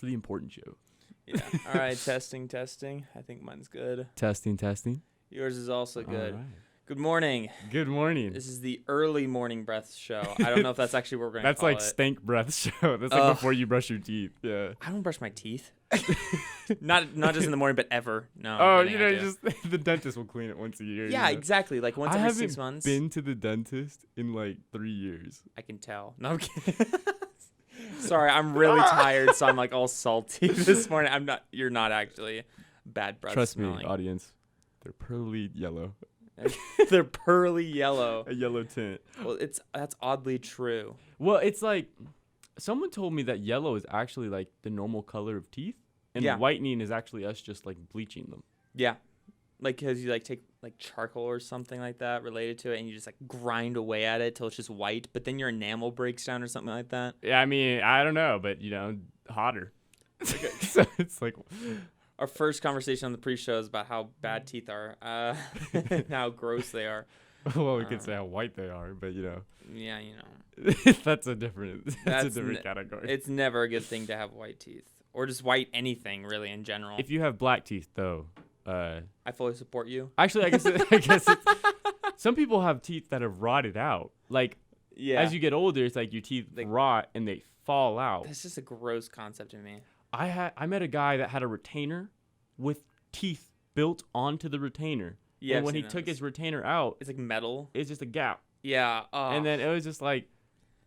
for the important show. Yeah. All right. Testing. I think mine's good. Testing. Yours is also good. All right. Good morning. Good morning. This is the early morning breath show. I don't know if that's actually what we're going to call That's like stank breath show. That's like before you brush your teeth. Yeah. I don't brush my teeth. not just in the morning, but ever. No. Oh, I think just the dentist will clean it once a year. Yeah, exactly. Like once every 6 months. I haven't been to the dentist in like 3 years. I can tell. No, I'm kidding. Sorry, I'm really tired, so I'm like all salty this morning. I'm not. You're not actually. Bad breath. Trust smelling. me, audience. They're pearly yellow. They're pearly yellow. A yellow tint. Well, that's oddly true. Well, it's like someone told me that yellow is actually like the normal color of teeth, and whitening is actually us just like bleaching them. Yeah, like because you like take like charcoal or something like that related to it, and you just like grind away at it till it's just white. But then your enamel breaks down or something like that. Yeah, I mean, I don't know, but hotter. Okay. So it's like. Our first conversation on the pre-show is about how bad teeth are, and how gross they are. Well, we could say how white they are, but Yeah, that's a different category. It's never a good thing to have white teeth, or just white anything really in general. If you have black teeth, though, I fully support you. Actually, I guess some people have teeth that have rotted out. Like, as you get older, it's like your teeth rot and they fall out. That's just a gross concept to me. I met a guy that had a retainer with teeth built onto the retainer. Yeah, and when he took his retainer out, it's like metal. It's just a gap. Yeah. And then it was just like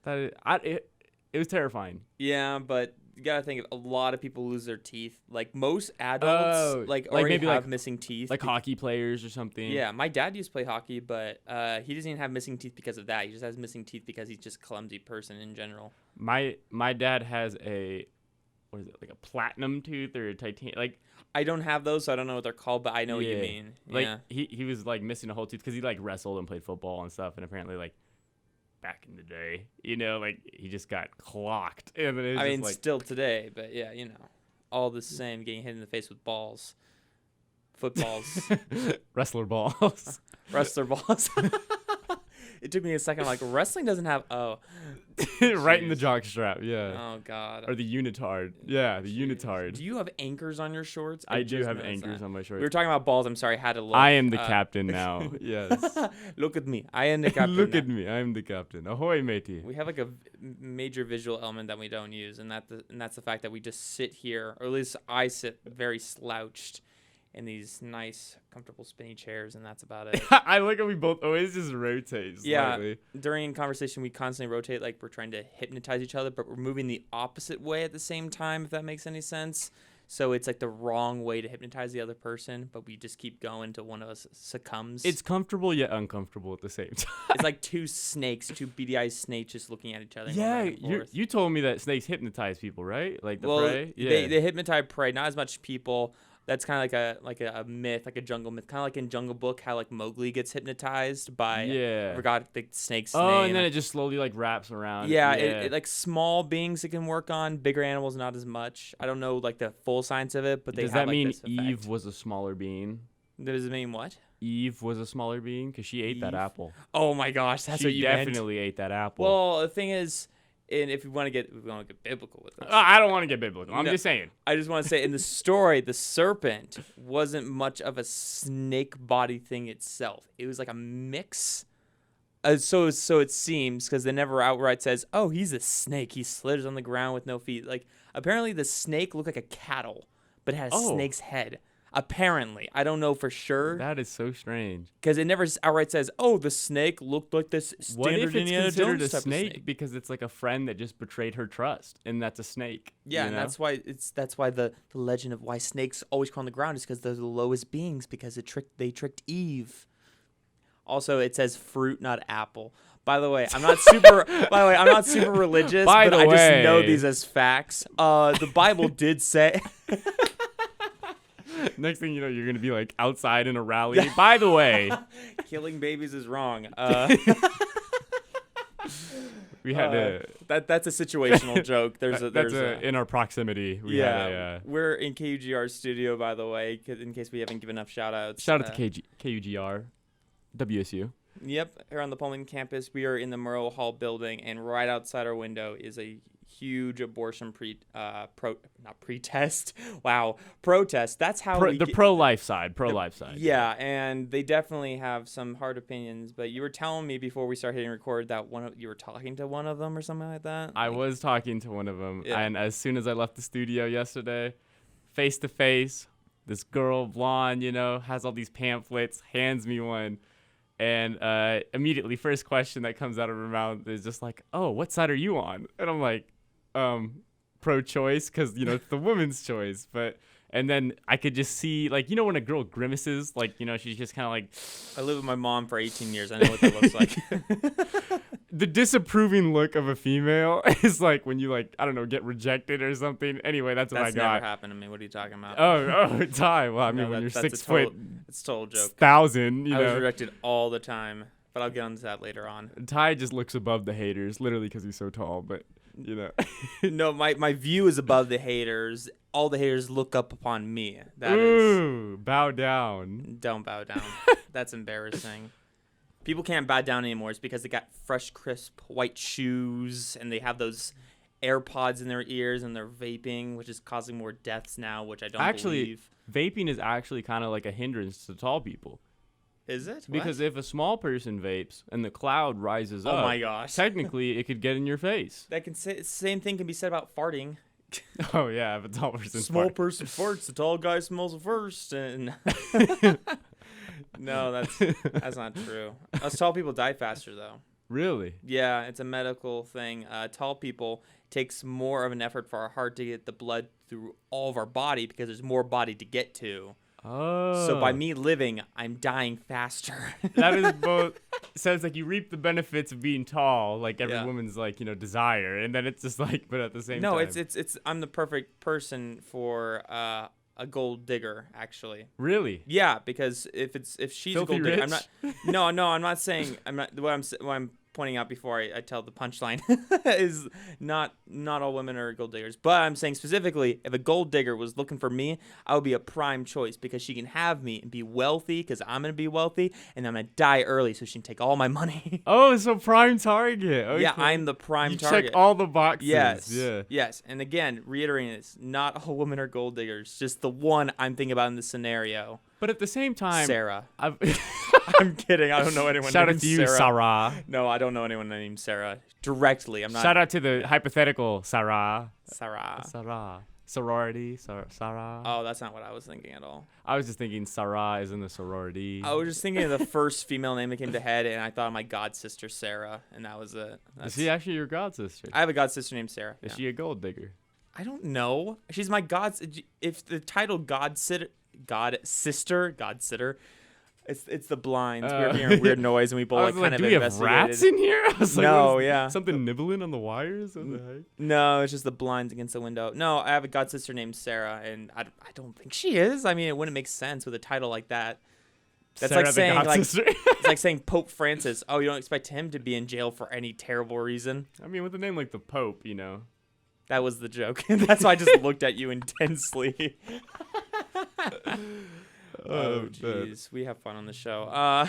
that. It was terrifying. Yeah, but you gotta think a lot of people lose their teeth. Like most adults, already have missing teeth. Like hockey players or something. Yeah, my dad used to play hockey, but he doesn't even have missing teeth because of that. He just has missing teeth because he's just a clumsy person in general. My dad has what is it, like a platinum tooth or a titanium? Like, I don't have those, so I don't know what they're called, but I know what you mean. Like he was like missing a whole tooth because he like wrestled and played football and stuff, and apparently like back in the day, like he just got clocked. And then it was like, still today, but yeah, all the same, getting hit in the face with balls, footballs, wrestler balls. It took me a second. Like wrestling doesn't have right in the jock strap. Yeah. Oh God. Or the unitard. Yeah, the unitard. Do you have anchors on your shorts? I do have anchors on my shorts. We were talking about balls. I'm sorry, I had to look. I am the captain now. Yes. Look at me. I am the captain. Look at me. I am the captain. Ahoy, matey. We have like a major visual element that we don't use, and that's the fact that we just sit here, or at least I sit very slouched in these nice, comfortable spinny chairs, and that's about it. I like how we both always just rotate slightly. Yeah, during conversation, we constantly rotate like we're trying to hypnotize each other, but we're moving the opposite way at the same time, if that makes any sense. So it's like the wrong way to hypnotize the other person, but we just keep going till one of us succumbs. It's comfortable yet uncomfortable at the same time. It's like two beady-eyed snakes just looking at each other. Yeah, you told me that snakes hypnotize people, right? Like the prey? Yeah. They hypnotize prey, not as much people. That's kind of like a myth, like a jungle myth. Kind of like in Jungle Book, how like Mowgli gets hypnotized by I forgot the snake's name. Oh, and then it just slowly like wraps around. Yeah, it like small beings it can work on. Bigger animals, not as much. I don't know like the full science of it, but does that mean Eve was a smaller being? Does it mean what? Eve was a smaller being because she ate that apple. Oh my gosh, that's what you meant. She definitely ate that apple. Well, the thing is. And if we want to get biblical with this. I don't want to get biblical. I'm just saying. I just want to say in the story, the serpent wasn't much of a snake body thing itself. It was like a mix. So it seems, because they never outright says, oh, he's a snake. He slithers on the ground with no feet. Like, apparently the snake looked like a cattle, but it had a snake's head. Apparently. I don't know for sure. That is so strange. Because it never outright says, oh, the snake looked like this standard Indiana Jones type of snake. What if it's considered a snake because it's like a friend that just betrayed her trust, and that's a snake? Yeah, and that's why the legend of why snakes always crawl on the ground is because they're the lowest beings, because they tricked Eve. Also, it says fruit, not apple. By the way, I'm not super religious, but I just know these as facts. The Bible did say Next thing you know, you're going to be like outside in a rally. By the way, killing babies is wrong. We had that's a situational joke. There's in our proximity. We're in KUGR studio, by the way, in case we haven't given enough shout outs. Shout out to KUGR, WSU. Yep, here on the Pullman campus, we are in the Murrow Hall building, and right outside our window is a huge abortion protest. That's how pro-life side. Yeah, and they definitely have some hard opinions. But you were telling me before we started hitting record that you were talking to one of them or something like that. I was talking to one of them, yeah. And as soon as I left the studio yesterday, face to face, this girl, blonde, has all these pamphlets, hands me one. And immediately, first question that comes out of her mouth is just like, "Oh, what side are you on?" And I'm like, pro-choice, because it's the woman's choice. And then I could just see, like, when a girl grimaces, like, she's just kind of like. I lived with my mom for 18 years. I know what that looks like. The disapproving look of a female is like when you, like, I don't know, get rejected or something. Anyway, that's what I got. That's never happened to me. What are you talking about? Oh, Ty. Well, I mean, when you're 6 foot, it's a total joke. 1,000, I was rejected all the time, but I'll get onto that later on. Ty just looks above the haters, literally because he's so tall, but, No, my view is above the haters. All the haters look up upon me. Bow down. Don't bow down. That's embarrassing. People can't bow down anymore. It's because they got fresh, crisp white shoes and they have those AirPods in their ears and they're vaping, which is causing more deaths now, which I don't believe. Vaping is actually kind of like a hindrance to tall people. Is it? Because if a small person vapes and the cloud rises up, oh my gosh, technically it could get in your face. Same thing can be said about farting. Oh yeah, if a tall person person farts, the tall guy smells it first, and no, that's not true. Us tall people die faster though. Really? Yeah, it's a medical thing. Tall people takes more of an effort for our heart to get the blood through all of our body because there's more body to get to. Oh. So by me living, I'm dying faster. That is both. So it's like you reap the benefits of being tall, like every woman's like desire, and then it's just like, but at the same time. No, it's I'm the perfect person for a gold digger, actually. Really? Yeah, because if she's Filthy a gold digger, rich? I'm not saying what I'm pointing out before I tell the punchline is not all women are gold diggers, but I'm saying specifically if a gold digger was looking for me, I would be a prime choice because she can have me and be wealthy because I'm gonna be wealthy and I'm gonna die early so she can take all my money. Oh, so prime target. Okay. Yeah, I'm the prime target. Check all the boxes. Yes. Yeah. Yes. And again, reiterating this, not all women are gold diggers. Just the one I'm thinking about in this scenario. But at the same time, Sarah. I'm kidding. I don't know anyone Shout named out to you, Sarah. No, I don't know anyone named Sarah. Directly. I'm not. Shout out to the hypothetical Sarah. Sarah. Sorority. Sarah. Oh, that's not what I was thinking at all. I was just thinking Sarah is in the sorority. I was just thinking of the first female name that came to head, and I thought of my god sister Sarah, and that was it. Is she actually your god sister? I have a god sister named Sarah. Is she a gold digger? I don't know. She's my god. If the title god sitter, it's the blinds. We were hearing weird noise, and we both kind of investigated. Do we have rats in here? I was like, no, yeah. Something nibbling on the wires? What the heck? No, it's just the blinds against the window. No, I have a god sister named Sarah, and I don't think she is. I mean, it wouldn't make sense with a title like that. That's Sarah, like saying it's like saying Pope Francis. Oh, you don't expect him to be in jail for any terrible reason. I mean, with a name like the Pope, That was the joke. That's why I just looked at you intensely. Oh, jeez. We have fun on the show.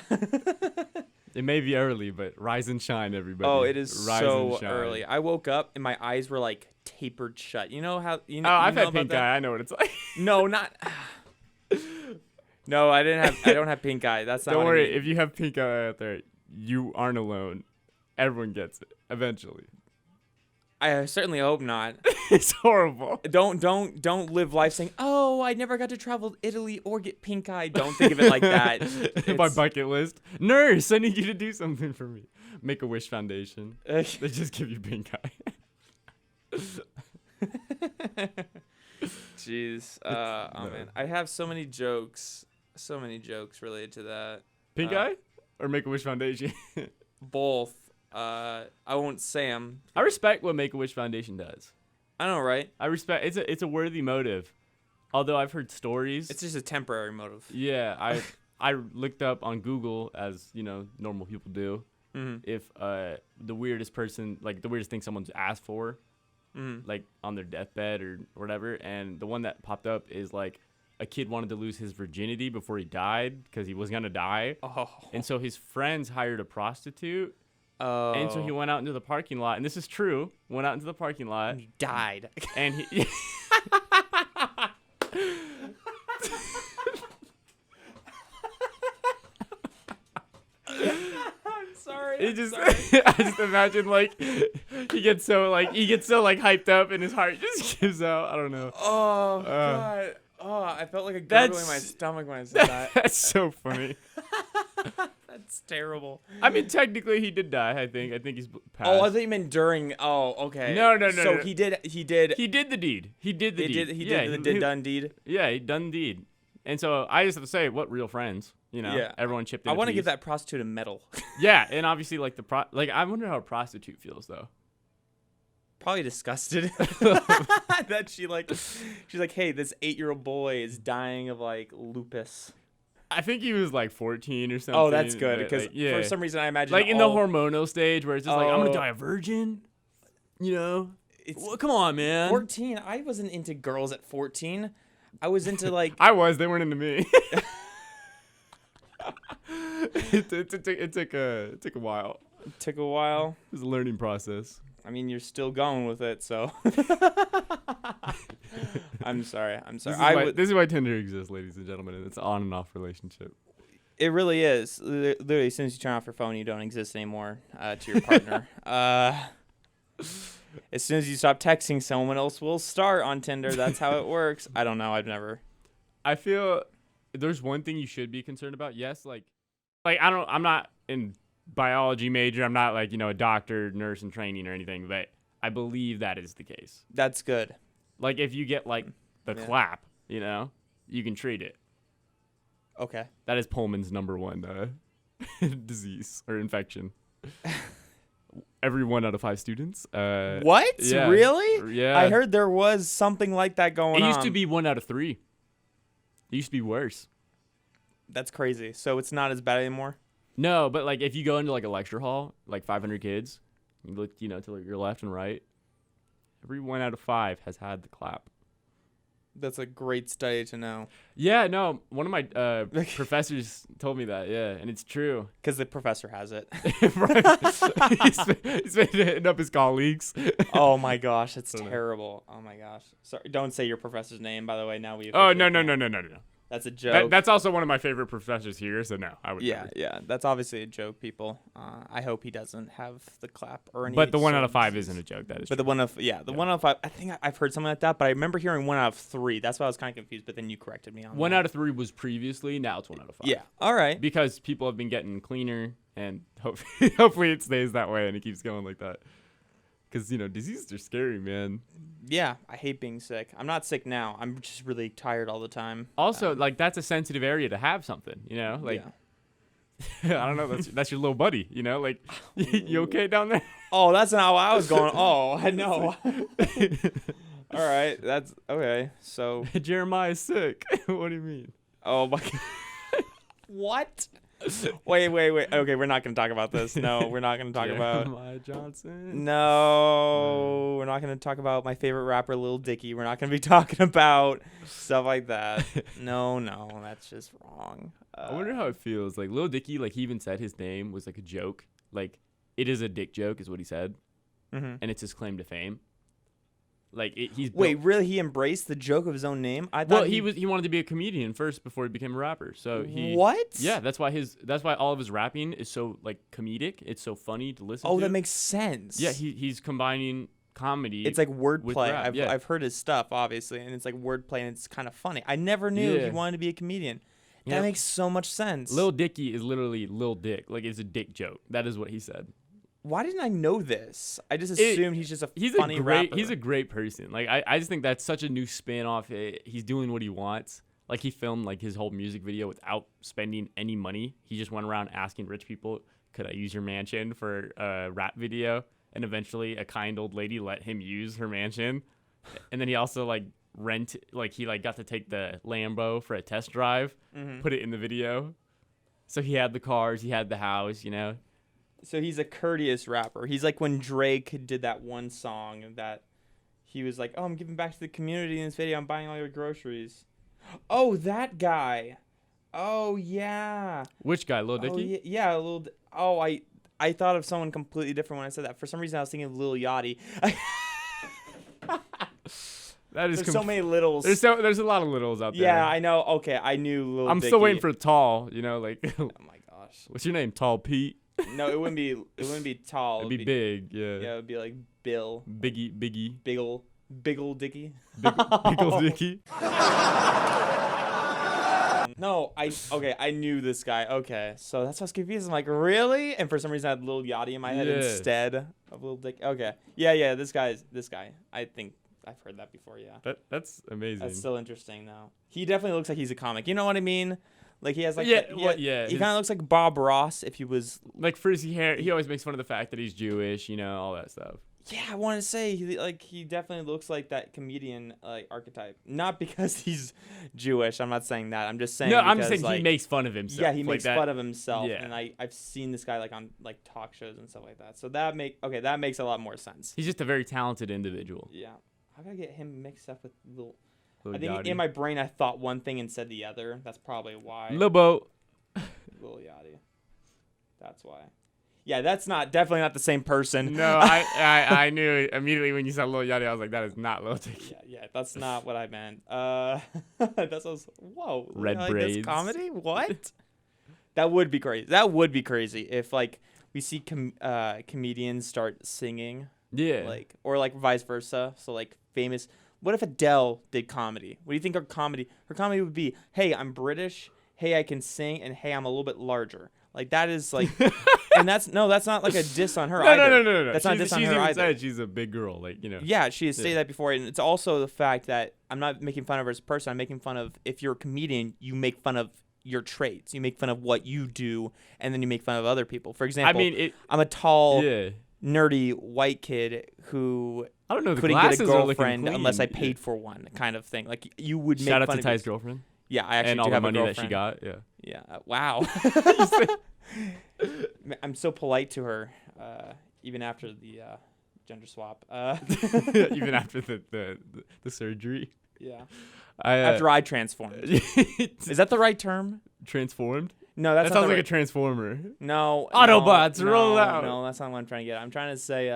It may be early, but rise and shine, everybody. Oh, it is rise so early. I woke up and my eyes were like tapered shut. You know how you know? Oh, I've had pink eye. I know what it's like. No, not. No, I don't have pink eye. That's not. Don't worry. I mean. If you have pink eye out there, you aren't alone. Everyone gets it eventually. I certainly hope not. It's horrible. Don't live life saying, "Oh, I never got to travel to Italy or get pink eye." Don't think of it like that. My bucket list. Nurse, I need you to do something for me. Make-A-Wish Foundation. They just give you pink eye. Jeez. Oh man, I have so many jokes related to that. Pink eye or Make-A-Wish Foundation? Both. I won't say them. I respect what Make-A-Wish Foundation does. I know, right? I respect. It's a worthy motive. Although I've heard stories. It's just a temporary motive. Yeah, I looked up on Google, as normal people do, if the weirdest person, like the weirdest thing someone's asked for, like on their deathbed or whatever, and the one that popped up is like a kid wanted to lose his virginity before he died because he was gonna die, and so his friends hired a prostitute Oh. And so he went out into the parking lot, and this is true. Went out into the parking lot. He died. And he. I'm sorry. It just, I just imagine like he gets so hyped up, and his heart just gives out. I don't know. Oh God. Oh, I felt like a gurgle in my stomach when I said that. That's so funny. That's terrible. I mean, technically, he did die. I think he's passed. Oh, I thought you meant during. Oh, okay. No. So no. he did. He did the deed. He did the deed. He did the done deed. Yeah, he done deed. And so I just have to say, what real friends? You know, Yeah. everyone chipped in. I want to piece. give that prostitute a medal. Yeah, and obviously, like I wonder how a prostitute feels though. Probably disgusted that she's like, hey, this 8-year-old boy is dying of like lupus. I think he was like 14 or something. Oh, that's good because like, yeah. for some reason I imagine like in the hormonal stage where it's just like I'm gonna Oh. die a virgin. You know, It's well, come on, man. 14. I wasn't into girls at 14. I was into like I was. They weren't into me. It took a while. it took a while. It was a learning process. I mean, you're still going with it, so. I'm sorry. This is why Tinder exists, ladies and gentlemen. It's an on and off relationship. It really is. Literally, as soon as you turn off your phone, you don't exist anymore to your partner. As soon as you stop texting, someone else will start on Tinder. That's how it works. I don't know. I've never. I feel there's one thing you should be concerned about. Yes, like I'm not in biology major. I'm not like, a doctor, nurse in training or anything, but I believe that is the case. That's good. Like if you get like the clap, you can treat it. Okay. That is Pullman's #1 disease or infection. Every 1 out of 5 students. What? Yeah. Really? Yeah. I heard there was something like that going on. It used to be 1 out of 3. It used to be worse. That's crazy. So it's not as bad anymore? No, but like if you go into like a lecture hall, like 500 kids, you look, to your left and right, every 1 out of 5 has had the clap. That's a great study to know. Yeah, no, one of my professors told me that, yeah, and it's true. Because the professor has it. He's been hitting up his colleagues. Oh my gosh, that's terrible. Oh my gosh. Sorry, don't say your professor's name, by the way. Now we. Oh, no. That's a joke. That's also one of my favorite professors here, so no, I would never. Yeah. That's obviously a joke, people. I hope he doesn't have the clap or any. But the 1 out of 5 isn't a joke. That is. But true. the 1 out of 5. I think I've heard something like that, but I remember hearing 1 out of 3. That's why I was kind of confused. But then you corrected me on 1 that. out of 3 was previously. Now it's 1 out of 5. Yeah. All right. Because people have been getting cleaner, and hopefully it stays that way and it keeps going like that. Because diseases are scary, man. Yeah, I hate being sick. I'm not sick now. I'm just really tired all the time. Also, like that's a sensitive area to have something. Like I don't know. That's your little buddy. Like you okay down there? Oh, that's not how I was going. Oh, I know. All right, that's okay. So Jeremiah's sick. What do you mean? Oh my God. What? Wait. Okay, we're not going to talk about this. No, we're not going to talk about Jeremiah Johnson. No, we're not going to talk about my favorite rapper, Lil Dicky. We're not going to be talking about stuff like that. No, that's just wrong. I wonder how it feels. Like Lil Dicky, like he even said his name was like a joke. Like it is a dick joke, is what he said, and it's his claim to fame. Like he's wait, really? He embraced the joke of his own name? I thought he wanted to be a comedian first before he became a rapper. So he What? Yeah, that's why all of his rapping is so like comedic. It's so funny to listen to. Oh, that makes sense. Yeah, he's combining comedy. It's like wordplay. Rap, I've heard his stuff obviously, and it's like wordplay, and it's kind of funny. I never knew he wanted to be a comedian. That makes so much sense. Lil Dicky is literally Lil Dick. Like it's a dick joke. That is what he said. Why didn't I know this? I just assumed he's just a funny rapper. He's a great person. Like I just think that's such a new spin off. He's doing what he wants. Like he filmed like his whole music video without spending any money. He just went around asking rich people, "Could I use your mansion for a rap video?" And eventually, a kind old lady let him use her mansion. And then he also he got to take the Lambo for a test drive, put it in the video. So he had the cars, he had the house, So he's a courteous rapper. He's like when Drake did that one song that he was like, "Oh, I'm giving back to the community in this video. I'm buying all your groceries." Oh, that guy. Oh, yeah. Which guy, Lil Dicky? Oh, yeah, I thought of someone completely different when I said that. For some reason, I was thinking of Lil Yachty. That is There's so many littles. There's a lot of littles out there. Yeah, I know. Okay, I knew Lil I'm Dicky. still waiting for tall. Like. Oh my gosh. What's your name? Tall Pete. No, it wouldn't be. It wouldn't be tall. It'd be big. Yeah. Yeah, it would be like Bill. Biggie. Biggle Dicky. Biggle Dicky. No, I knew this guy. Okay, so that's why I was confused. I'm like, really? And for some reason, I had Lil Yachty in my head instead of Lil Dick. Okay, yeah, this guy. I think I've heard that before. Yeah. That's amazing. That's still interesting though. He definitely looks like he's a comic. You know what I mean? Like he has like He kind of looks like Bob Ross if he was like frizzy hair. He always makes fun of the fact that he's Jewish. All that stuff. Yeah, I want to say he definitely looks like that comedian archetype. Not because he's Jewish. I'm not saying that. I'm just saying. No, I'm just saying he makes fun of himself. Yeah, he makes fun of himself, Yeah. and I've seen this guy like on like talk shows and stuff like that. So that makes a lot more sense. He's just a very talented individual. Yeah, how can I get him mixed up with Lil? Lil I think Yachty. in my brain I thought one thing and said the other. That's probably why. Lobo. Lil Yachty. That's why. Yeah, that's definitely not the same person. No, I knew immediately when you said Lil Yachty, I was like, that is not Lil Dicky. Yeah, that's not what I meant. Whoa. Red like braids. This comedy? What? That would be crazy. That would be crazy if like we see comedians start singing. Yeah. Or vice versa. So like famous. What if Adele did comedy? What do you think her comedy would be? Hey, I'm British. Hey, I can sing, and hey, I'm a little bit larger. Like that is like, and that's not like a diss on her either. No. That's not a diss on her either. Said she's a big girl, Yeah, she has stated that before, and it's also the fact that I'm not making fun of her as a person. I'm making fun of if you're a comedian, you make fun of your traits. You make fun of what you do, and then you make fun of other people. For example, I'm a tall, nerdy white kid who I don't know. Couldn't get a girlfriend unless I paid for one, kind of thing. Like you would make shout fun out to Ty's girlfriend. Yeah, I actually and do all have the money a that she got. Yeah. Yeah. Wow. I'm so polite to her, even after the gender swap. Even after the surgery. Yeah. After I transformed. Is that the right term? Transformed? No, that sounds like a transformer. No. Autobots, roll out. No, that's not what I'm trying to get. I'm trying to say,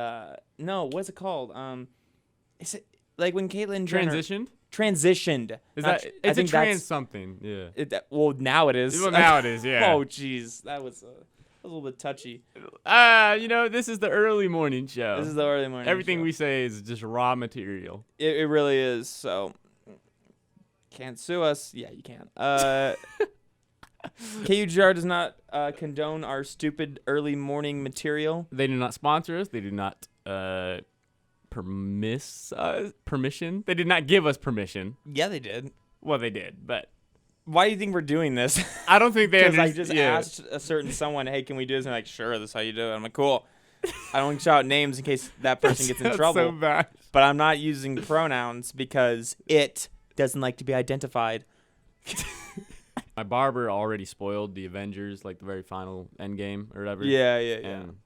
no, what's it called? Is it like when Caitlyn Jenner transitioned? Is that? It's a trans something. Yeah. Well, now it is. Well, now it is. Yeah. Oh, jeez, that was a little bit touchy. This is the early morning show. This is the early morning. Everything show. we say is just raw material. It really is. So, can't sue us. Yeah, you can. KUGR does not condone our stupid early morning material. They do not sponsor us. They do not permission. They did not give us permission. Yeah, they did. Well, they did, but why do you think we're doing this? I don't think they. Because I just asked a certain someone, "Hey, can we do this?" And they're like, "Sure, that's how you do it." I'm like, "Cool." I don't shout names in case that person gets in trouble. So bad. But I'm not using pronouns because it doesn't like to be identified. My barber already spoiled the Avengers, like the very final end game or whatever. Yeah. And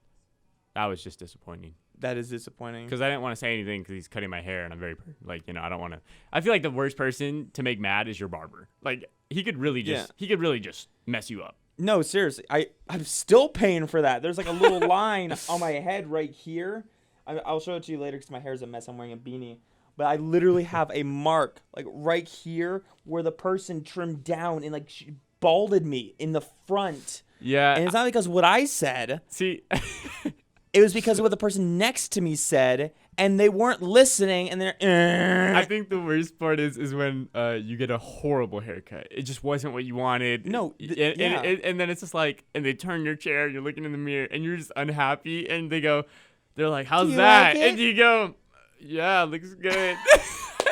that was just disappointing. That is disappointing. Because I didn't want to say anything because he's cutting my hair, and I'm very I don't want to. I feel like the worst person to make mad is your barber. Like he could really just mess you up. No, seriously, I'm still paying for that. There's like a little line on my head right here. I'll show it to you later because my hair is a mess. I'm wearing a beanie. But I literally have a mark like right here where the person trimmed down and like balded me in the front. Yeah. And it's not because of what I said. See, it was because of what the person next to me said, and they weren't listening. And they're. I think the worst part is when you get a horrible haircut. It just wasn't what you wanted. No. And then it's just like, and they turn your chair, you're looking in the mirror, and you're just unhappy, and they're like, "How's that?" Like it? And you go, "Yeah, looks good."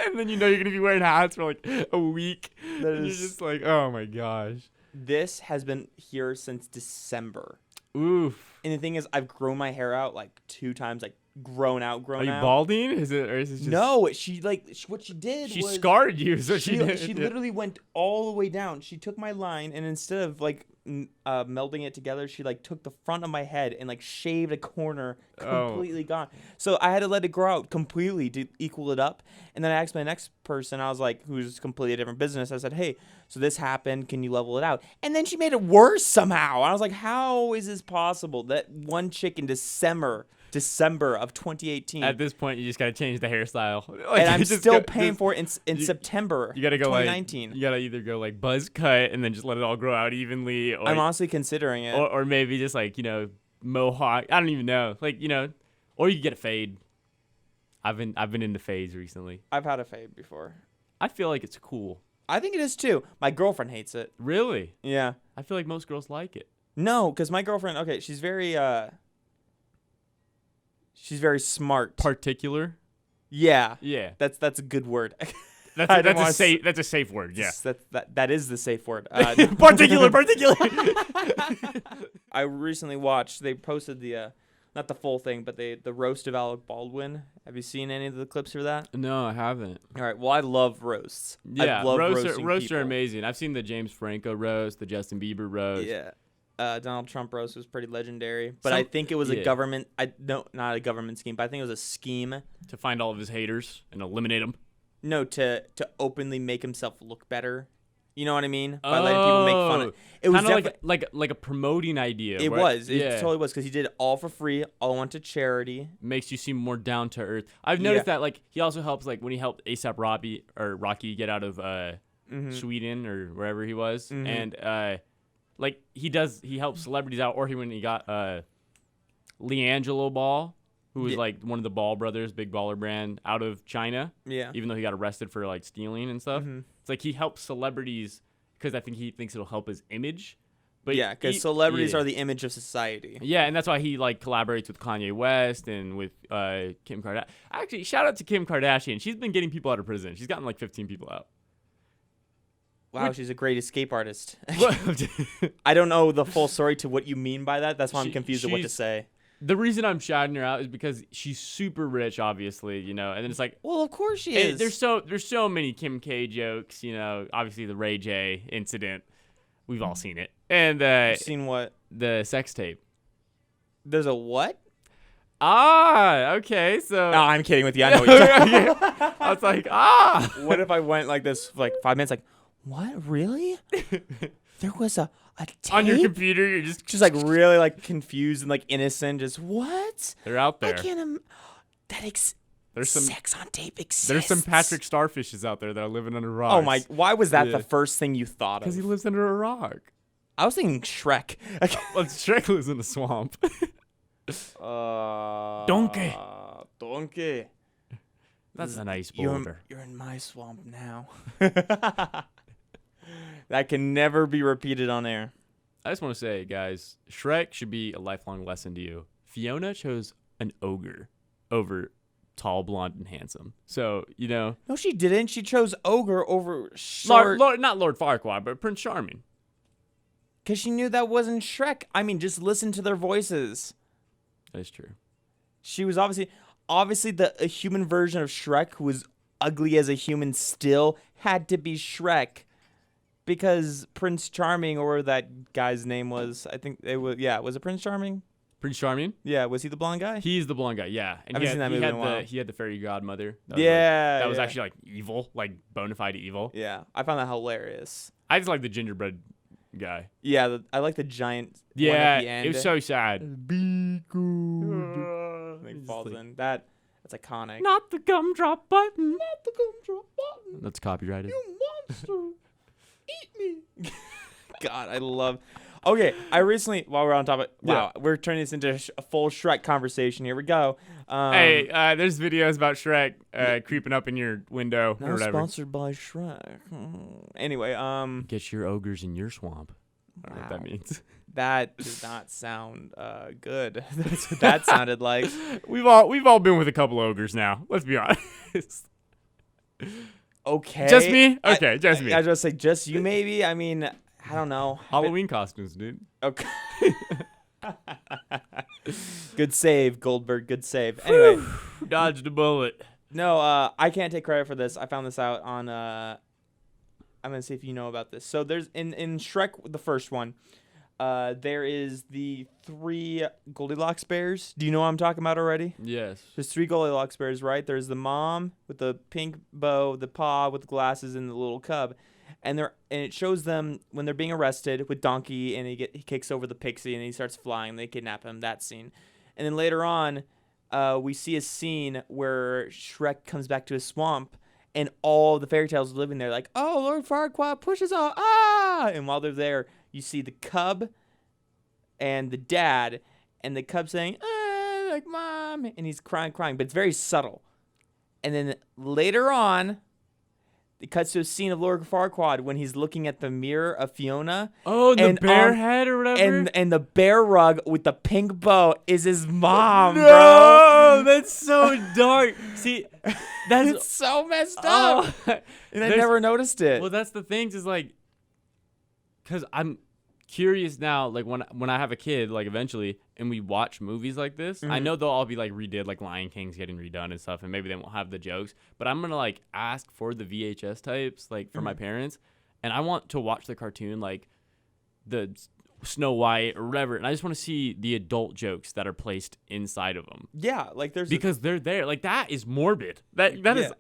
And then you're gonna be wearing hats for like a week. And you're just like, "Oh my gosh." This has been here since December. Oof. And the thing is, I've grown my hair out like 2 times, like grown out. Are you balding? Is it just... No, what she did She was scarred you, so she did. she literally went all the way down. She took my line, and instead of melding it together, she took the front of my head and shaved a corner completely gone. So I had to let it grow out completely to equal it up. And then I asked my next person, I was like, who's completely a different business. I said, hey, so this happened. Can you level it out? And then she made it worse somehow. And I was like, how is this possible? That one chick in December of 2018. At this point, you just gotta change the hairstyle. And I'm still paying for it in September. You gotta go 2019. you gotta either go buzz cut and then just let it all grow out evenly. Or, I'm honestly considering it. Or maybe just mohawk. I don't even know. Or you get a fade. I've been into fades recently. I've had a fade before. I feel like it's cool. I think it is too. My girlfriend hates it. Really? Yeah. I feel like most girls like it. No, because my girlfriend. Okay, she's very smart. Particular. Yeah. Yeah. That's a good word. That's a safe word. Yeah. That is the safe word. Particular. I recently watched. They posted the not the full thing, but the roast of Alec Baldwin. Have you seen any of the clips for that? No, I haven't. All right. Well, I love roasts. Yeah, I love roasts are amazing. I've seen the James Franco roast, the Justin Bieber roast. Yeah. Donald Trump roast was pretty legendary, but I think it was a government. Not a government scheme, but I think it was a scheme to find all of his haters and eliminate them. No, to openly make himself look better. You know what I mean? By letting people make fun of it. Was like a promoting idea. It was. It totally was, because he did it all for free. All went to charity. Makes you seem more down to earth. I've noticed that he also helps when he helped ASAP Rocky get out of Sweden or wherever he was, and he helps celebrities out. Or when he got LeAngelo Ball, who was one of the Ball brothers, big baller brand, out of China. Yeah. Even though he got arrested for stealing and stuff. It's he helps celebrities because I think he thinks it'll help his image. But yeah, because celebrities are the image of society. Yeah, and that's why he collaborates with Kanye West and with Kim Kardashian. Actually, shout out to Kim Kardashian. She's been getting people out of prison. She's gotten 15 people out. Wow, she's a great escape artist. I don't know the full story to what you mean by that. That's why I'm confused at what to say. The reason I'm shouting her out is because she's super rich, obviously, and then it's well, of course she is. There's so many Kim K jokes, obviously the Ray J incident. We've all seen it. And you've seen what? The sex tape. There's a what? Okay, so. No, I'm kidding with you. I know what you're talking about. I was What if I went like this for 5 minutes, what? Really? There was a tape? On your computer, you're just really confused and innocent. Just what? They're out there. I can't there's some sex on tape exists. There's some Patrick Starfishes out there that are living under rocks. Oh my! Why was that the first thing you thought of? Because he lives under a rock. I was thinking Shrek. Well, Shrek lives in a swamp. Donkey. That's a nice boulder. You're in my swamp now. That can never be repeated on air. I just want to say, guys, Shrek should be a lifelong lesson to you. Fiona chose an ogre over tall, blonde, and handsome. So, No, she didn't. She chose ogre over short. Not Lord Farquaad, but Prince Charming. Because she knew that wasn't Shrek. I mean, just listen to their voices. That is true. She was obviously a human version of Shrek, who was ugly as a human still, had to be Shrek. Because Prince Charming, or that guy's name was, I think it was, was it Prince Charming? Prince Charming? Yeah, was he the blonde guy? He's the blonde guy, yeah. And he had the fairy godmother. That was actually evil, bona fide evil. Yeah, I found that hilarious. I just like the gingerbread guy. Yeah, I like the giant one at the end. It was so sad. Be good. He falls in. That's iconic. Not the gumdrop button. Not the gumdrop button. That's copyrighted. You monster. Eat me. God, I love. Okay, I recently, while we're on topic, we're turning this into a full Shrek conversation. Here we go. Hey, there's videos about Shrek creeping up in your window or whatever. Sponsored by Shrek. Anyway, get your ogres in your swamp. I don't know what that means. That did not sound good. That's what that sounded like. We've all been with a couple ogres now. Let's be honest. Okay. Just me? Okay, just me. I just say just you maybe. I mean, I don't know. Halloween costumes, dude. Okay. Good save, Goldberg. Good save. Anyway, Dodged a bullet. no, I can't take credit for this. I found this out on. I'm gonna see if you know about this. So there's in Shrek, the first one. There is the 3 Goldilocks bears. Do you know what I'm talking about already? Yes. There's 3 Goldilocks bears, right? There's the mom with the pink bow, the pa with the glasses, and the little cub. And it shows them when they're being arrested with Donkey, and he kicks over the pixie, and he starts flying. And they kidnap him. That scene. And then later on, we see a scene where Shrek comes back to his swamp, and all the fairy tales are living there. Like, oh, Lord Farquaad pushes off. Ah! And while they're there, you see the cub and the dad, and the cub saying, like, Mom, and he's crying, but it's very subtle. And then later on, it cuts to a scene of Lord Farquaad when he's looking at the mirror of Fiona. Oh, the bear head or whatever? And the bear rug with the pink bow is his mom, no, bro. That's so dark. See, It's so messed up. And I never noticed it. Well, that's the thing is like, because I'm curious now, like when I have a kid, like eventually, and we watch movies like this, I know they'll all be like redid, like Lion King's getting redone and stuff, and maybe they won't have the jokes, but I'm gonna like ask for the VHS types, like for my parents, and I want to watch the cartoon, like the Snow White or whatever, and I just want to see the adult jokes that are placed inside of them. Yeah, like because they're there, like that is morbid. That is,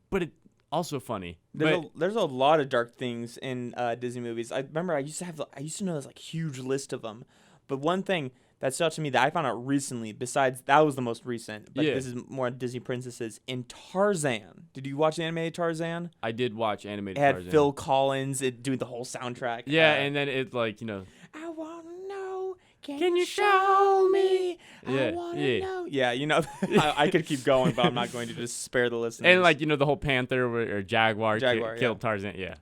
but it also funny. There's a lot of dark things in Disney movies. I remember I used to know this like huge list of them, but one thing that stood out to me that I found out recently, besides that was the most recent, but this is more Disney princesses, in Tarzan. Did you watch the animated Tarzan? I did watch animated Tarzan. It had Tarzan. Phil Collins doing the whole soundtrack. Yeah, and then it like, I want to know, can you show me? I want to know. Yeah, I could keep going, but I'm not going to, just spare the listeners. And like, the whole panther or jaguar killed Tarzan, yeah.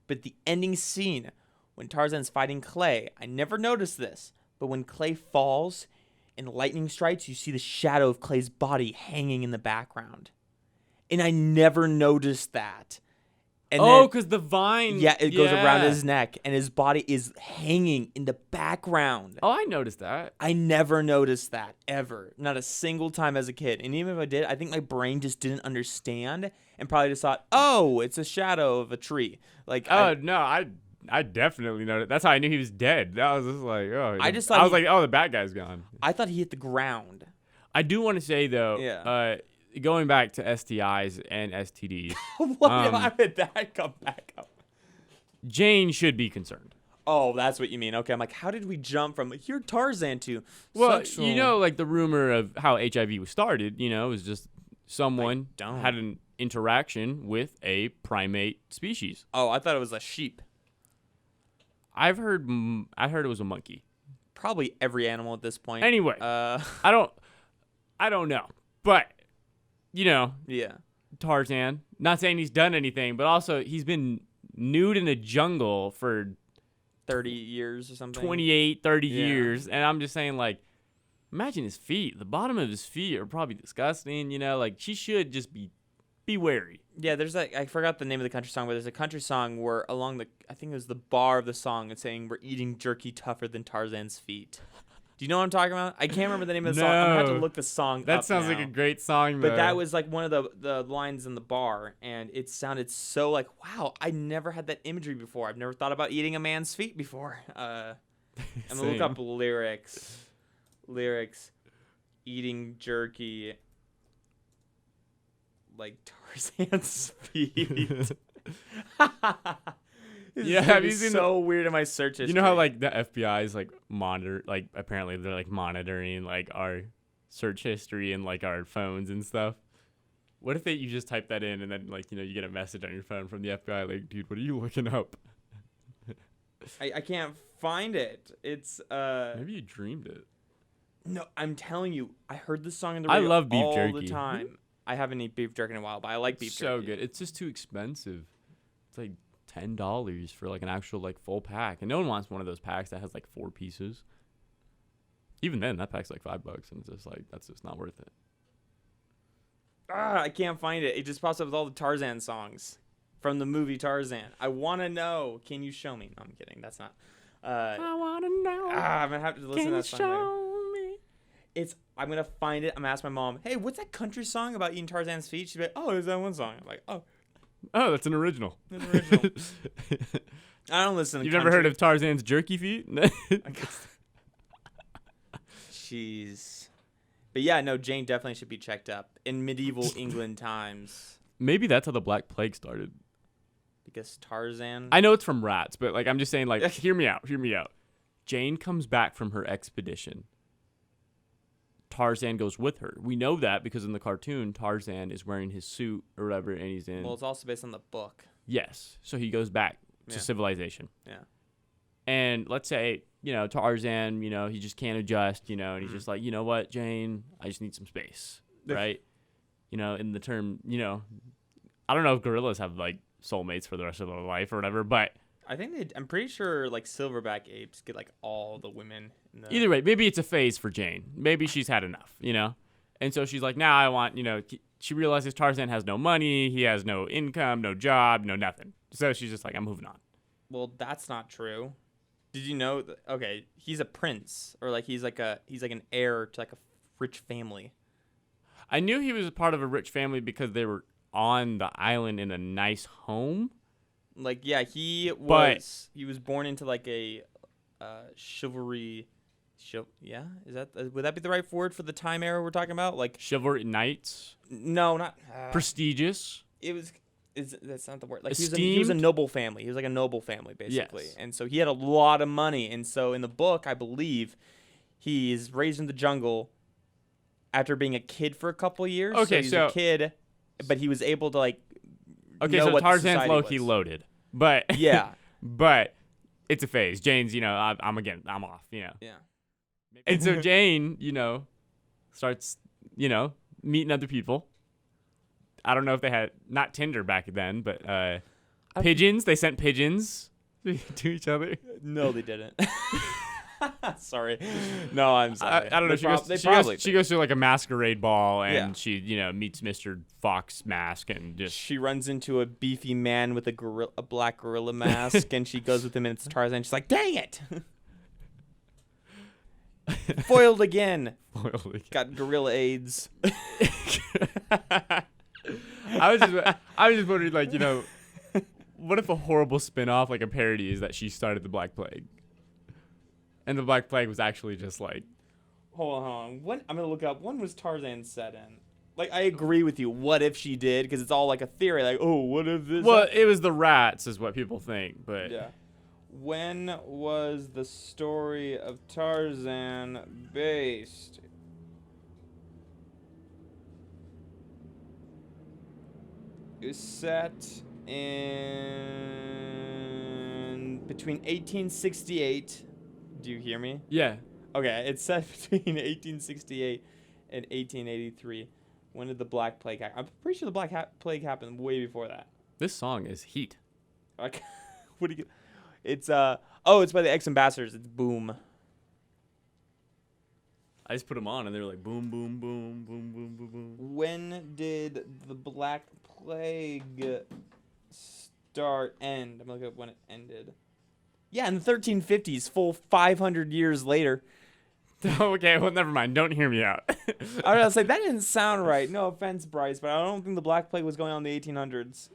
But the ending scene, when Tarzan's fighting Clay, I never noticed this, but when Clay falls and lightning strikes, you see the shadow of Clay's body hanging in the background. And I never noticed that. And because the vine. Yeah, it goes around his neck, and his body is hanging in the background. Oh, I noticed that. I never noticed that, ever. Not a single time as a kid. And even if I did, I think my brain just didn't understand and probably just thought, oh, it's a shadow of a tree. Like, I definitely noticed. That's how I knew he was dead. That was just like, oh. I just thought I was like, oh, the bad guy's gone. I thought he hit the ground. I do want to say, though, going back to STIs and STDs. How did that come back up? Jane should be concerned. Oh, that's what you mean. Okay, I'm like, how did we jump from here Tarzan to well, like the rumor of how HIV was started, was just someone had an interaction with a primate species. Oh, I thought it was a sheep. I heard it was a monkey. Probably every animal at this point. Anyway, I don't know, but yeah, Tarzan. Not saying he's done anything, but also he's been nude in a jungle for 30 years or something. 28, 30 years, and I'm just saying, like, imagine his feet. The bottom of his feet are probably disgusting. Like she should just be wary. Yeah, there's I forgot the name of the country song, but there's a country song where I think it was the bar of the song, it's saying we're eating jerky tougher than Tarzan's feet. Do you know what I'm talking about? I can't remember the name of the song. I'm going to have to look the song up. That sounds like a great song, though. But that was like one of the lines in the bar, and it sounded so like, wow, I never had that imagery before. I've never thought about eating a man's feet before. I'm going to look up lyrics. Eating jerky like Tarzan's feet. Yeah, have you seen so weird in my search history. You know how like the FBI is like apparently they're like monitoring like our search history and like our phones and stuff. What if you just type that in and then like you get a message on your phone from the FBI like, dude, what are you looking up? I can't find it. It's maybe you dreamed it. No, I'm telling you, I heard this song in the radio I love beef all jerky. The time. I haven't eaten beef jerky in a while, but I like beef jerky. So good. It's just too expensive. It's like $10 for like an actual like full pack, and no one wants one of those packs that has like 4 pieces. Even then, that pack's like $5, and it's just like that's just not worth it. I can't find it. It just pops up with all the Tarzan songs from the movie Tarzan. I want to know. Can you show me? No, I'm kidding. That's not. I want to know. I'm gonna have to listen to that song. Can you show me? It's I'm going to find it. I'm going to ask my mom, hey, what's that country song about eating Tarzan's feet? She'd be like, oh, there's that one song. I'm like, oh. Oh, that's an original. That's original. I don't listen to You've country. never heard of Tarzan's jerky feet? Jeez. But yeah, no, Jane definitely should be checked up. In medieval England times. Maybe that's how the Black Plague started. Because Tarzan. I know it's from rats, but like I'm just saying, like, hear me out. Jane comes back from her expedition. Tarzan goes with her. We know that because in the cartoon, Tarzan is wearing his suit or whatever, and he's in. Well, it's also based on the book. Yes. So he goes back to civilization. Yeah. And let's say, Tarzan, he just can't adjust, and he's just like, you know what, Jane, I just need some space, right? In the term, I don't know if gorillas have like soulmates for the rest of their life or whatever, but I'm pretty sure like silverback apes get like all the women. Either way, maybe it's a phase for Jane. Maybe she's had enough, And so she's like, now I want, she realizes Tarzan has no money, he has no income, no job, no nothing. So she's just like, I'm moving on. Well, that's not true. Did you know that, okay, he's a prince or like he's like an heir to like a rich family. I knew he was a part of a rich family because they were on the island in a nice home. Like, yeah, he was born into like a chivalry. Yeah, would that be the right word for the time era we're talking about? Like chivalry knights? No, not prestigious. That's not the word. Like he was a noble family. He was like a noble family basically, yes. And so he had a lot of money. And so in the book, I believe he is raised in the jungle after being a kid for a couple of years. Okay, so he's a kid, but he was able to like. Okay, know so what Tarzan's low-key loaded, but yeah, but it's a phase. Jane's, I'm off, Yeah. And so Jane, starts, meeting other people. I don't know if they had not Tinder back then, but pigeons. They sent pigeons to each other. No, they didn't. Sorry. No, I'm sorry. I don't know. She goes to like a masquerade ball and she, meets Mr. Fox mask and just. She runs into a beefy man with a black gorilla mask and she goes with him and it's Tarzan. She's like, dang it. Foiled again. Got gorilla AIDS. I was just wondering, like, what if a horrible spin-off, like a parody, is that she started the Black Plague? And the Black Plague was actually just like... Hold on. I'm going to look up. When was Tarzan set in? Like, I agree with you. What if she did? Because it's all like a theory. Like, oh, what if this... Well, it was the rats is what people think, but... Yeah. When was the story of Tarzan based? It was set in between 1868. Do you hear me? Yeah. Okay, it's set between 1868 and 1883. When did the Black Plague happen? I'm pretty sure the Black Plague happened way before that. This song is heat. Like, what do you? It's it's by the ex-ambassadors. It's Boom. I just put them on and they were like boom, boom, boom, boom, boom, boom, boom. When did the Black Plague end? I'm looking up when it ended. Yeah, in the 1350s, full 500 years later. Okay, well, never mind. Don't hear me out. I was like, that didn't sound right. No offense, Bryce, but I don't think the Black Plague was going on in the 1800s.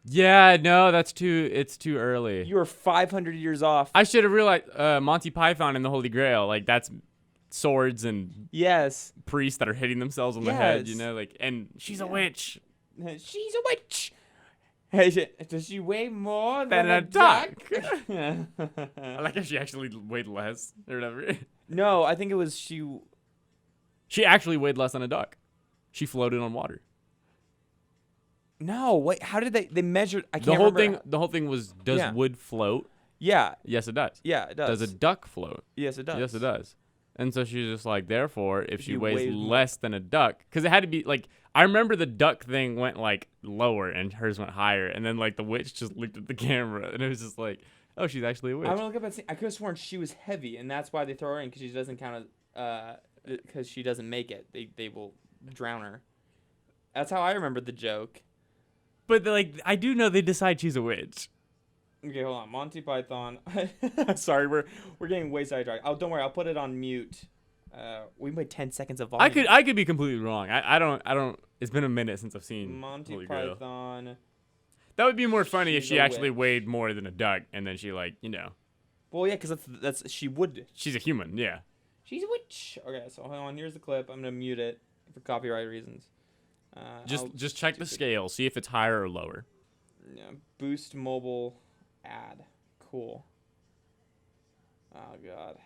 Yeah, no, it's too early. You were 500 years off. I should have realized Monty Python and the Holy Grail, like that's swords and priests that are hitting themselves on the head, and she's a witch. She's a witch. Does she weigh more than a duck? I like if she actually weighed less or whatever. No, I think it was she. She actually weighed less than a duck. She floated on water. No, wait. How did they measured? I can't remember. The whole thing was, does wood float? Yeah. Yes, it does. Yeah, it does. Does a duck float? Yes, it does. Yes, it does. And so she's just like, therefore, if she weighs less than a duck, because it had to be like, I remember the duck thing went like lower and hers went higher, and then like the witch just looked at the camera and it was just like, oh, she's actually a witch. I'm gonna look up and see. I could have sworn she was heavy, and that's why they throw her in, because she doesn't count as because she doesn't make it. They will drown her. That's how I remembered the joke. But like, I do know they decide she's a witch. Okay, hold on. Monty Python. Sorry, we're getting way sidetracked. Oh, don't worry. I'll put it on mute. We made 10 seconds of I volume. could be completely wrong. I don't. It's been a minute since I've seen Monty Holy Grail. Python. That would be more funny if She's she a actually witch. weighed more than a duck, and then she Well, yeah, because that's she would. she's a human. Yeah. She's a witch. Okay, so hold on. Here's the clip. I'm gonna mute it for copyright reasons. Just check the scale. See if it's higher or lower. Yeah, boost mobile ad. Cool. Oh god.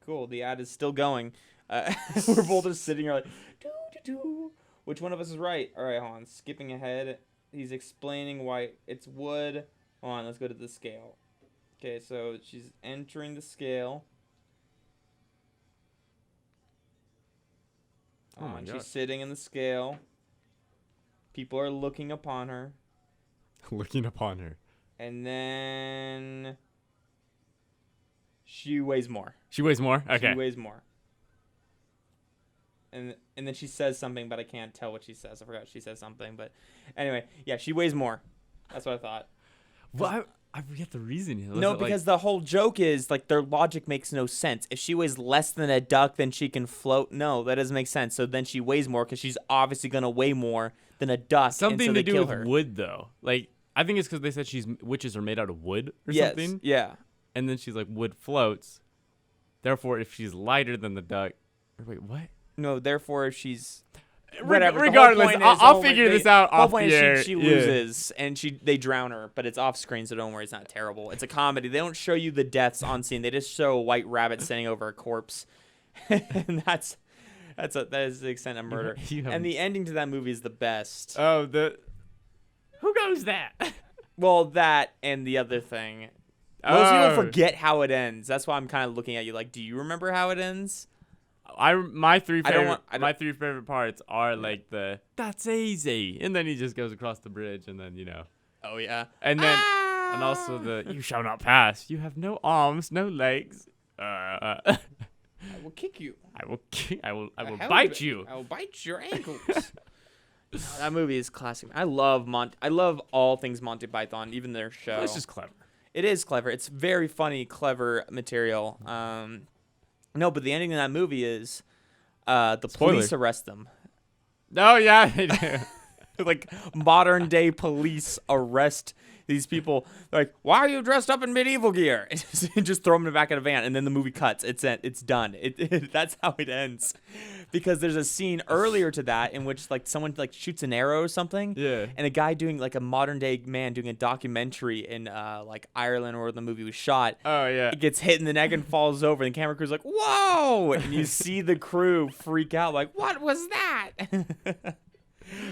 Cool. The ad is still going. We're both just sitting here like, doo doo doo. Which one of us is right? All right, hold on. Skipping ahead. He's explaining why it's wood. Hold on. Let's go to the scale. Okay, so she's entering the scale. Oh my God. She's sitting in the scale. People are looking upon her. Looking upon her. And then she weighs more. She weighs more. Okay. She weighs more. And then she says something, but I can't tell what she says. I forgot she says something, but anyway, yeah, she weighs more. That's what I thought. Well, I forget the reason. No, because the whole joke is like their logic makes no sense. If she weighs less than a duck, then she can float. No, that doesn't make sense. So then she weighs more because she's obviously gonna weigh more than a duck. something and so to they do kill with her. wood, though. Like I think it's because they said witches are made out of wood or Yes, something. yeah. And then she's like, wood floats. Therefore, if she's lighter than the duck, or wait, what? No, therefore if she's whatever. Regardless, I'll figure this out off the air. She Yeah. loses and they drown her, but it's off screen, so don't worry, it's not terrible. It's a comedy. They don't show you the deaths on scene. They just show a white rabbit standing over a corpse, and that is the extent of murder. And the ending to that movie is the best. Oh, who goes that? Well, that and the other thing. Most people forget how it ends. That's why I'm kind of looking at you like, do you remember how it ends? My three favorite parts are like that's easy, and then he just goes across the bridge, and then Oh yeah. and then and also you shall not pass. You have no arms, no legs. I will kick you. I will Hell, bite you. I will bite your ankles. That movie is classic. I love all things Monty Python, even their show. It's just clever. It is clever. It's very funny, clever material. No, but the ending of that movie is the police arrest them. Oh yeah, they do. Like modern day police arrest these people. They're like, why are you dressed up in medieval gear? And just throw them in the back of a van, and then the movie cuts. It's done. That's how it ends. Because there's a scene earlier to that in which like someone like shoots an arrow or something. Yeah. And a guy doing like a modern day man doing a documentary in like Ireland or where the movie was shot. Oh yeah. It gets hit in the neck and falls over. And the camera crew's like, whoa! And you see the crew freak out like, what was that?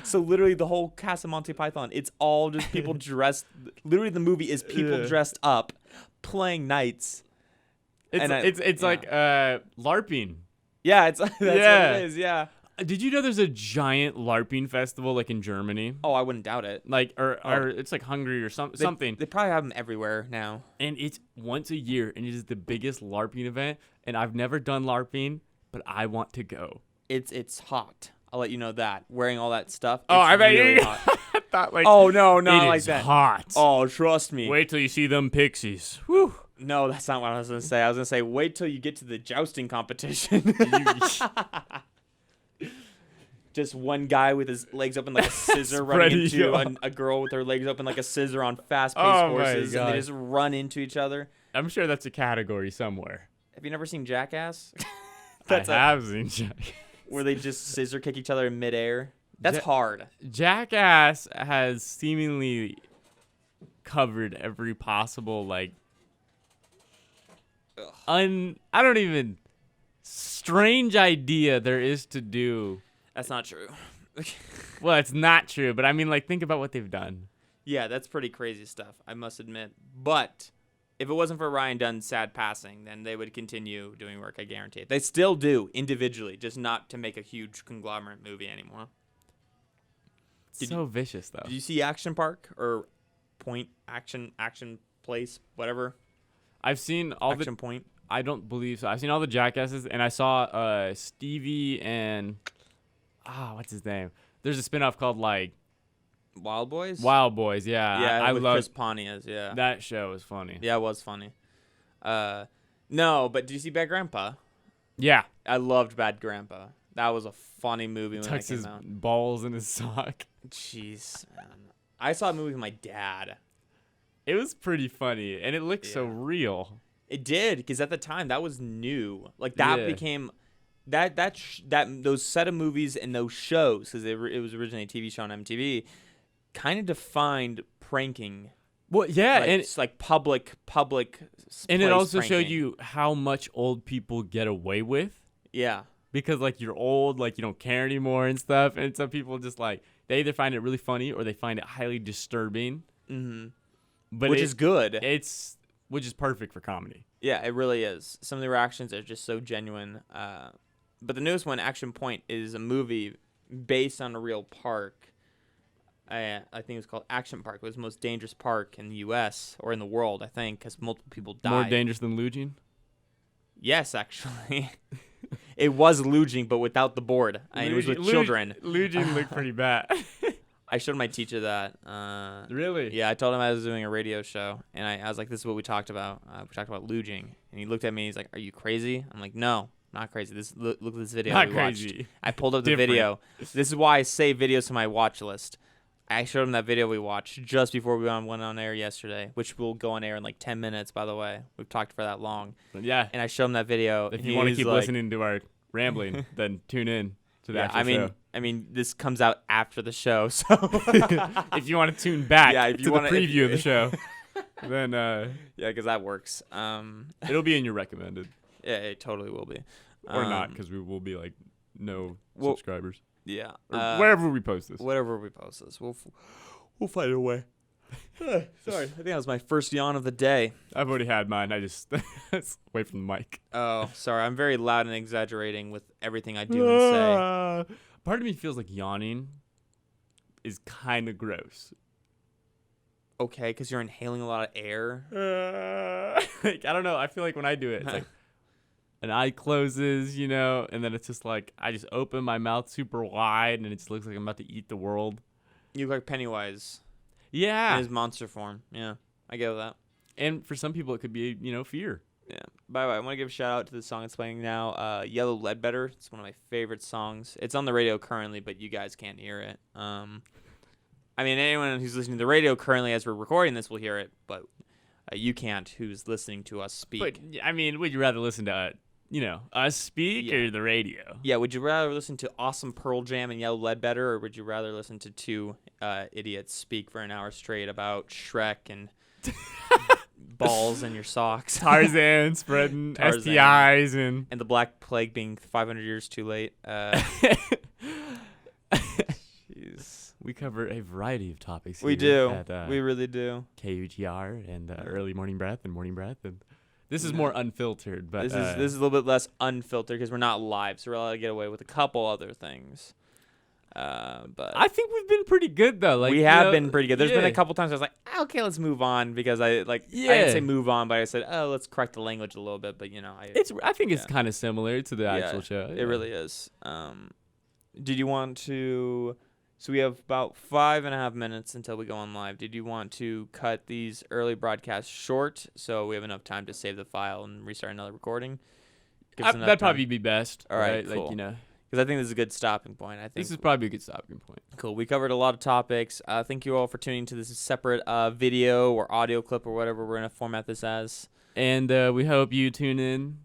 So literally the whole cast of Monty Python, it's all just people dressed. Literally the movie is people dressed up playing knights. It's like LARPing. Yeah, that's what it is. Yeah. Did you know there's a giant LARPing festival like in Germany? Oh, I wouldn't doubt it. Like or it's like Hungary or something. They probably have them everywhere now. And it's once a year, and it is the biggest LARPing event. And I've never done LARPing, but I want to go. It's hot. I'll let you know that. Wearing all that stuff. Oh, I bet really you. hot. I thought like. Oh no, not it like is that. hot. Oh, trust me. Wait till you see them pixies. Whew. No, that's not what I was gonna say. I was gonna say wait till you get to the jousting competition. Just one guy with his legs open like a scissor running into a girl with her legs open like a scissor on fast-paced horses, and they just run into each other. I'm sure that's a category somewhere. Have you never seen Jackass? I have seen Jackass. Where they just scissor kick each other in midair. That's hard. Jackass has seemingly covered every possible like strange idea there is to do. That's not true. Well, it's not true, but I mean, like, think about what they've done. Yeah, that's pretty crazy stuff, I must admit. But if it wasn't for Ryan Dunn's sad passing, then they would continue doing work, I guarantee it. They still do, individually, just not to make a huge conglomerate movie anymore. Vicious, though. Did you see Action Park or Point Action Place, whatever? I've seen all Action Point. I don't believe so. I've seen all the Jackasses, and I saw Stevie and what's his name? There's a spinoff called like Wild Boys. Wild Boys, yeah. Yeah, I with love Chris Pontius. Yeah, that show was funny. Yeah, it was funny. No, but do you see Bad Grandpa? Yeah. I loved Bad Grandpa. That was a funny movie when that Tucks came his out. balls in his sock. Jeez, man. I saw a movie with my dad. It was pretty funny, and it looked so Yeah. real. It did, because at the time that was new. Like that became those set of movies and those shows, because it was originally a TV show on MTV, kind of defined pranking. Well, yeah, Like, and it's like public. and it also showed pranking. you how much old people get away with. Yeah. Because like you're old, like you don't care anymore and stuff, and some people just like they either find it really funny or they find it highly disturbing. Mm-hmm. But Which is good. Which is perfect for comedy. Yeah, it really is. Some of the reactions are just so genuine. But the newest one, Action Point, is a movie based on a real park. I think it's called Action Park. It was the most dangerous park in the U.S. or in the world, I think, because multiple people died. More dangerous than luging? Yes, actually. It was luging, but without the board. And it was with children. Luging looked pretty bad. I showed my teacher that. Really? Yeah, I told him I was doing a radio show, and I was like, this is what we talked about. We talked about luging. And he looked at me, he's like, are you crazy? I'm like, no, not crazy. Look at this video Not we crazy. watched. I pulled up the Different. video. This is why I save videos to my watch list. I showed him that video we watched just before we went on air yesterday, which will go on air in like 10 minutes, by the way. We've talked for that long. Yeah. And I showed him that video. If you want to keep listening to our rambling, then tune in to the actual show. I mean, this comes out after the show, so if you want to tune back if to you the preview of the show, then yeah, because that works. it'll be in your recommended. Yeah, it totally will be. Or not, because we will be like no well, subscribers. Yeah. Or wherever we post this. Whatever we post this, we'll find a way. Sorry, I think that was my first yawn of the day. I've already had mine. I just away from the mic. Oh, sorry. I'm very loud and exaggerating with everything I do and say. Part of me feels like yawning is kind of gross. Okay, because you're inhaling a lot of air. Like, I don't know. I feel like when I do it, it's like an eye closes, you know, and then it's just like I just open my mouth super wide, and it just looks like I'm about to eat the world. You look like Pennywise. Yeah. In his monster form. Yeah, I get that. And for some people, it could be, you know, fear. Yeah. By the way, I want to give a shout out to the song that's playing now, Yellow Ledbetter. It's one of my favorite songs. It's on the radio currently, but you guys can't hear it. I mean, anyone who's listening to the radio currently as we're recording this will hear it, but you can't, who's listening to us speak. But, I mean, would you rather listen to, you know, us speak or the radio? Yeah, would you rather listen to Awesome Pearl Jam and Yellow Ledbetter, or would you rather listen to two idiots speak for an hour straight about Shrek and balls in your socks? Tarzan spreading STIs and the Black Plague being 500 years too late. Jeez. We cover a variety of topics. We do. We really do. KUGR and early morning breath and morning breath, and this is more unfiltered. But this is a little bit less unfiltered because we're not live, so we're allowed to get away with a couple other things. But I think we've been pretty good though. Like we have been pretty good. There's been a yeah. couple times I was like, okay, let's move on, because I didn't say move on, but I said, oh, let's correct the language a little bit. But you know, I think it's kind of similar to the actual show. It really is. Did you want to? So we have about 5.5 minutes until we go on live. Did you want to cut these early broadcasts short so we have enough time to save the file and restart another recording? That'd probably be best. All right, cool. Like, you know, because I think this is a good stopping point. I think this is probably a good stopping point. Cool. We covered a lot of topics. Thank you all for tuning to this separate video or audio clip or whatever we're going to format this as. And we hope you tune in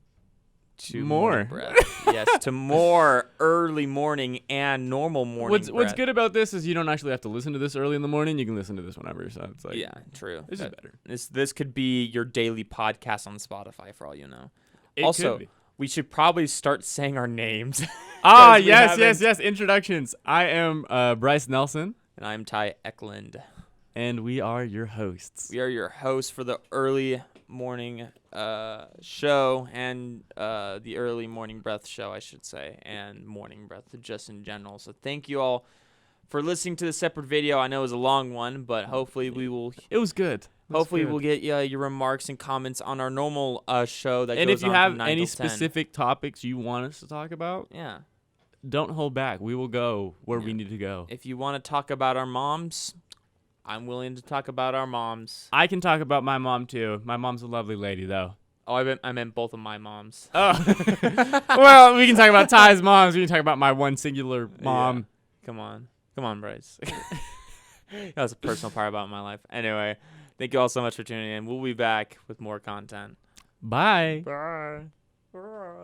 to more breath. Yes, to more early morning and normal morning. What's good about this is you don't actually have to listen to this early in the morning. You can listen to this whenever. So it's like, yeah, true. This is better. This could be your daily podcast on Spotify for all you know. It also, could be. We should probably start saying our names. Yes. Introductions. I am Bryce Nelson. And I'm Ty Eklund. And we are your hosts. We are your hosts for the early morning show and the early morning breath show, I should say, and morning breath just in general. So thank you all for listening to the separate video. I know it was a long one, but hopefully we will. It was good. Hopefully we'll get your remarks and comments on our normal show that and goes if you on have from 9 any till 10. specific topics you want us to talk about, yeah, don't hold back. We will go where we need to go. If you want to talk about our moms, I'm willing to talk about our moms. I can talk about my mom too. My mom's a lovely lady though. Oh, I meant both of my moms. Oh. Well, we can talk about Ty's moms. We can talk about my one singular mom. Yeah. Come on, Bryce. That's a personal part about my life. Anyway, thank you all so much for tuning in. We'll be back with more content. Bye. Bye.